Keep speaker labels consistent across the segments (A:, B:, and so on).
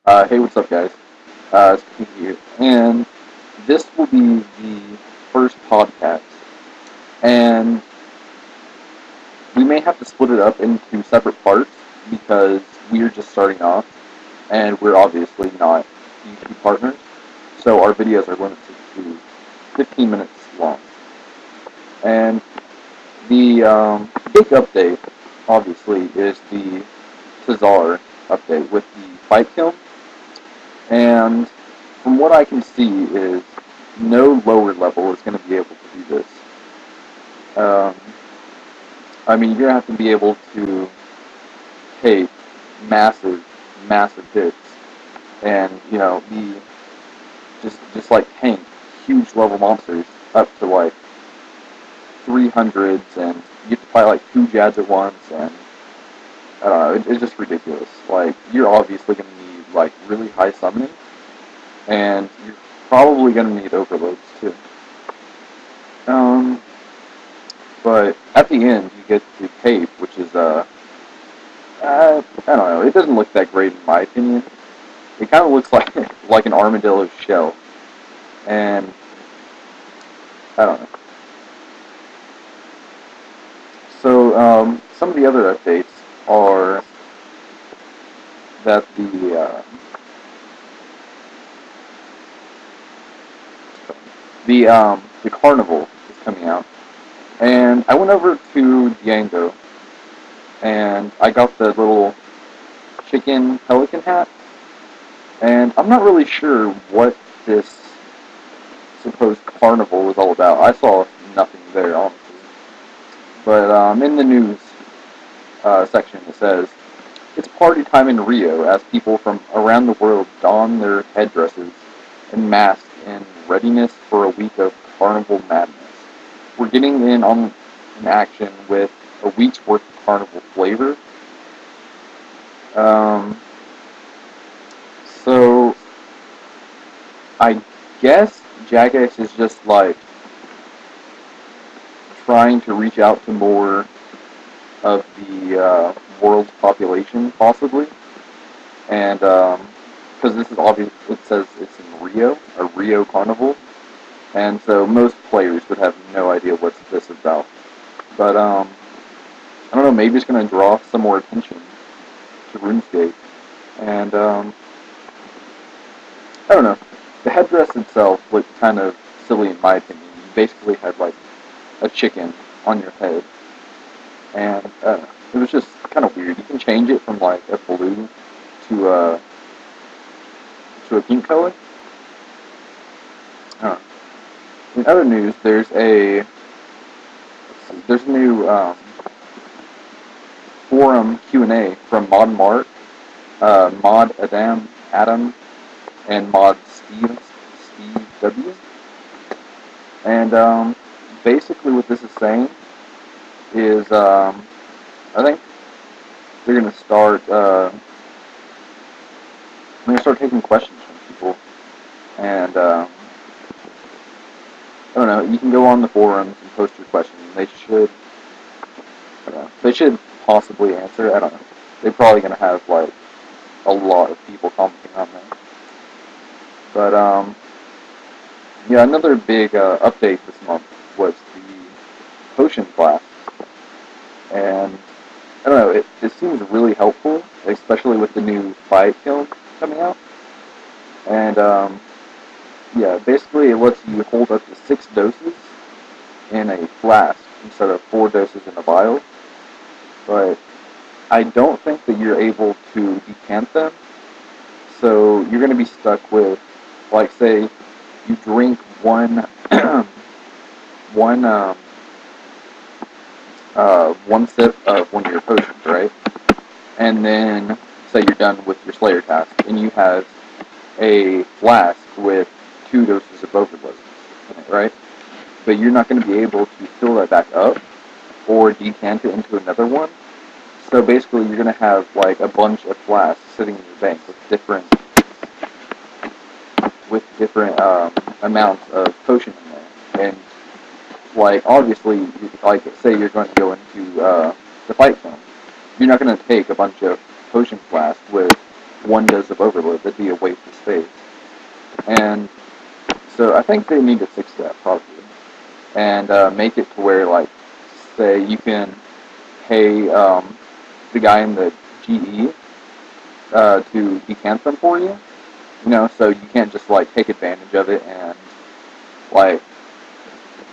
A: Hey, what's up, guys? It's Pete here, and this will be the first podcast, and we may have to split it up into separate parts because we're just starting off, and we're obviously not YouTube partners, so our videos are limited to 15 minutes long. And the big update, obviously, is the Tazar update with the fight kiln. And from what I can see is no lower level is going to be able to do this. Um, I mean, you're going to have to be able to take massive, massive hits and, be just like tank huge level monsters up to like 300s, and you have to fight like two Jads at once, and I don't know, it's just ridiculous. Like, you're obviously going to need like really high summoning, and you're probably going to need overloads too. Um, but at the end, you get the cape, which is I don't know. It doesn't look that great in my opinion. It kind of looks like like an armadillo shell, and I don't know. So some of the other updates are that the carnival is coming out, and I went over to Django and I got the little chicken pelican hat, and I'm not really sure what this supposed carnival was all about. I saw nothing there, honestly. But in the news section, it says it's party time in Rio as people from around the world don their headdresses and masks in readiness for a week of carnival madness. We're getting in on an action with a week's worth of carnival flavor. Um, so I guess Jagex is just like trying to reach out to more of the world's population, possibly, and because this is obvious, it says it's in Rio, a Rio Carnival, and so most players would have no idea what's this about. But I don't know, maybe it's going to draw some more attention to Runescape, and I don't know. The headdress itself looked kind of silly in my opinion. You basically had like a chicken on your head, and it was just kind of weird. You can change it from like a blue to a pink color. Uh, in other news, there's a new forum Q&A from Mod Mark, Mod Adam, and Mod Steve W. And basically, what this is saying is I think they're gonna start. I'm gonna start taking questions from people, and I don't know. You can go on the forums and post your questions. And I don't know, they should possibly answer. I don't know. They're probably gonna have like a lot of people commenting on that. But yeah, another big update this month was the potion class, and I don't know. It seems really helpful, especially with the new fight kiln coming out. And yeah, basically it lets you hold up to 6 doses in a flask instead of 4 doses in a vial. But I don't think that you're able to decant them, so you're going to be stuck with, like, say, you drink one one one sip of one of your potions, right? And then say you're done with your Slayer task, and you have a flask with 2 doses of both of those in it, right? But you're not going to be able to fill that back up or decant it into another one. So basically, you're going to have like a bunch of flasks sitting in your bank with different amounts of potion in there. And like obviously, like say you're going to go into the fight zone, you're not going to take a bunch of potion flasks with one dose of overload. That'd be a waste of space. And so I think they need to fix that probably, and make it to where, like, say you can pay the guy in the GE to decant them for you. You know, so you can't just like take advantage of it and like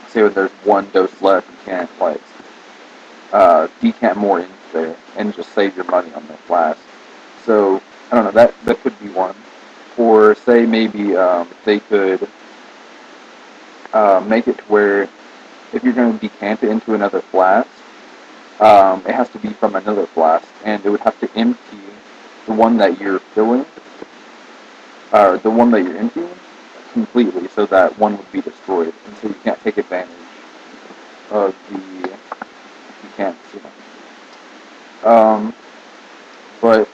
A: say when there's one dose left, you can't like decant more into there and just save your money on the flask. So I don't know, that could be one. Or say maybe they could make it to where if you're going to decant it into another flask, it has to be from another flask, and it would have to empty the one that you're filling, or the one that you're emptying, completely, so that one would be destroyed, and so you can't take advantage of the decants. You know. But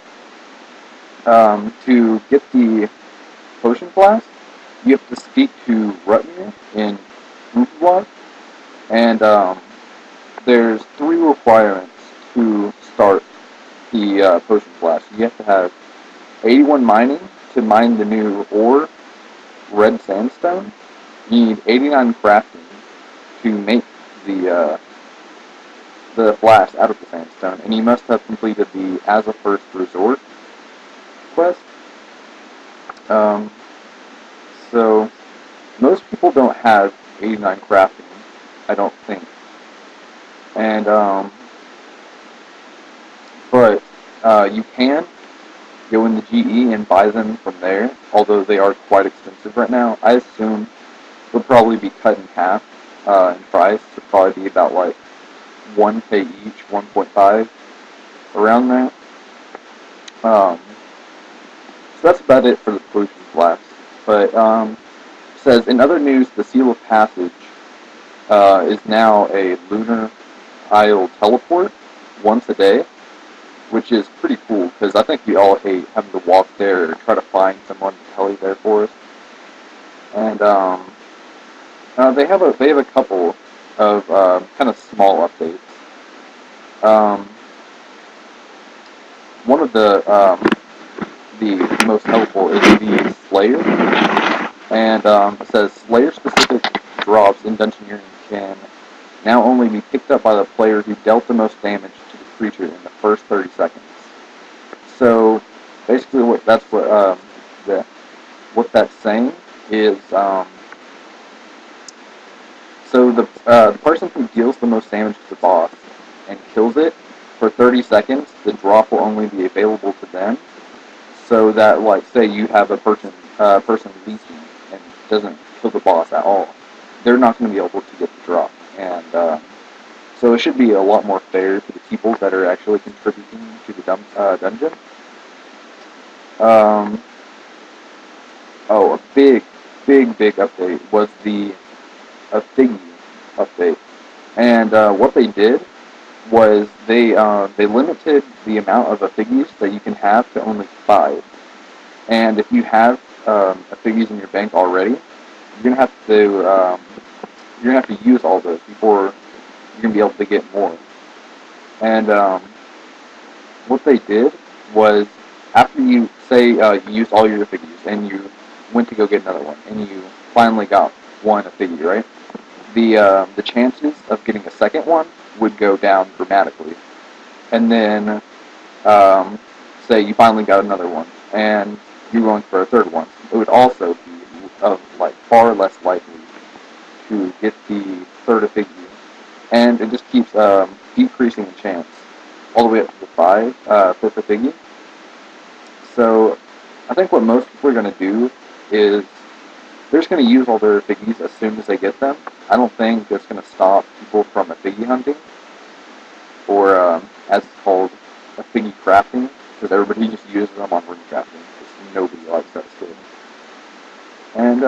A: to get the potion flask, you have to speak to Rutmir in Rupewalk, and there's 3 requirements to start the potion flask. You have to have 81 mining to mine the new ore, red sandstone. You need 89 crafting to make the flask out of the sandstone, and you must have completed the As a First Resort quest. So most people don't have 89 crafting, I don't think. And but you can go in the GE and buy them from there, although they are quite expensive right now. I assume they'll probably be cut in half in price. It'll probably be about like 1K each, 1.5, around there. So that's about it for the pollution flask. But says in other news, the Seal of Passage is now a lunar isle teleport once a day, which is pretty cool because I think we all hate having to walk there or try to find someone to tell you there for us. And they have a couple of kind of small updates. One of the most helpful is the Slayer, and it says Slayer-specific drops in Dungeoneering can now only be picked up by the player who dealt the most damage to the creature in the first 30 seconds. So basically, what that's saying is, so the person who deals the most damage to the boss and kills it for 30 seconds, the drop will only be available to them. So that, like, say you have a person leaking and doesn't kill the boss at all, they're not going to be able to get the drop. And so it should be a lot more fair to the people that are actually contributing to the dungeon. Oh, a big update was the Figgy update. And what they did was they limited the amount of Figgies that you can have to only 5. And if you have Figgies in your bank already, you're gonna have to use all those before you're gonna be able to get more. And what they did was, after you say you used all your Figgies and you went to go get another one, and you finally got one Figgy, right? The chances of getting a second one would go down dramatically. And then say you finally got another one, and you're going for a third one, it would also be like far less likely to get the third Figgy, and it just keeps decreasing the chance all the way up to the fifth Figgy. So I think what most people are going to do is they're just going to use all their Figgies as soon as they get them. I don't think that's going to stop people from Figgy hunting, or as it's called, Figgy crafting, because everybody just uses them on Runescape, because nobody likes that skill. And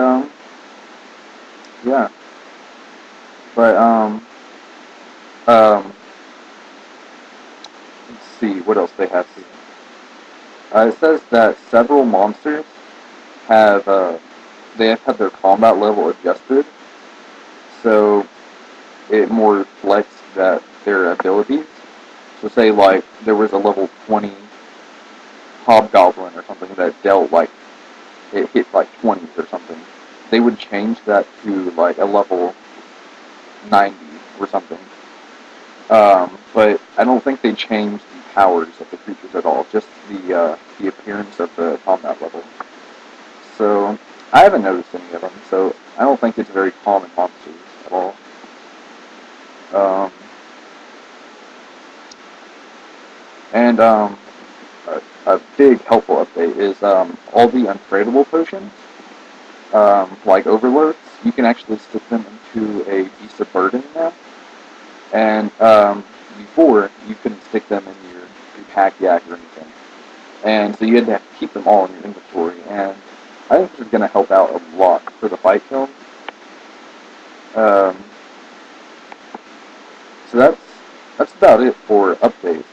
A: yeah, but let's see what else they have here. It says that several monsters have they have had their combat level adjusted, so it more reflects their abilities. So say like there was a level 20 hobgoblin or something that dealt like it hit like 20s or something, they would change that to like a level 90 or something. But I don't think they changed the powers of the creatures at all, just the appearance of the combat level. So I haven't noticed any of them, so I don't think it's very common monsters at all. Um, and a big helpful update is all the untradeable potions, like overloads, you can actually stick them into a beast of burden now. And before, you couldn't stick them in your pack yak or anything. And so you had to keep them all in your inventory. And I think this is going to help out a lot for the fight film. Um, so that's about it for updates.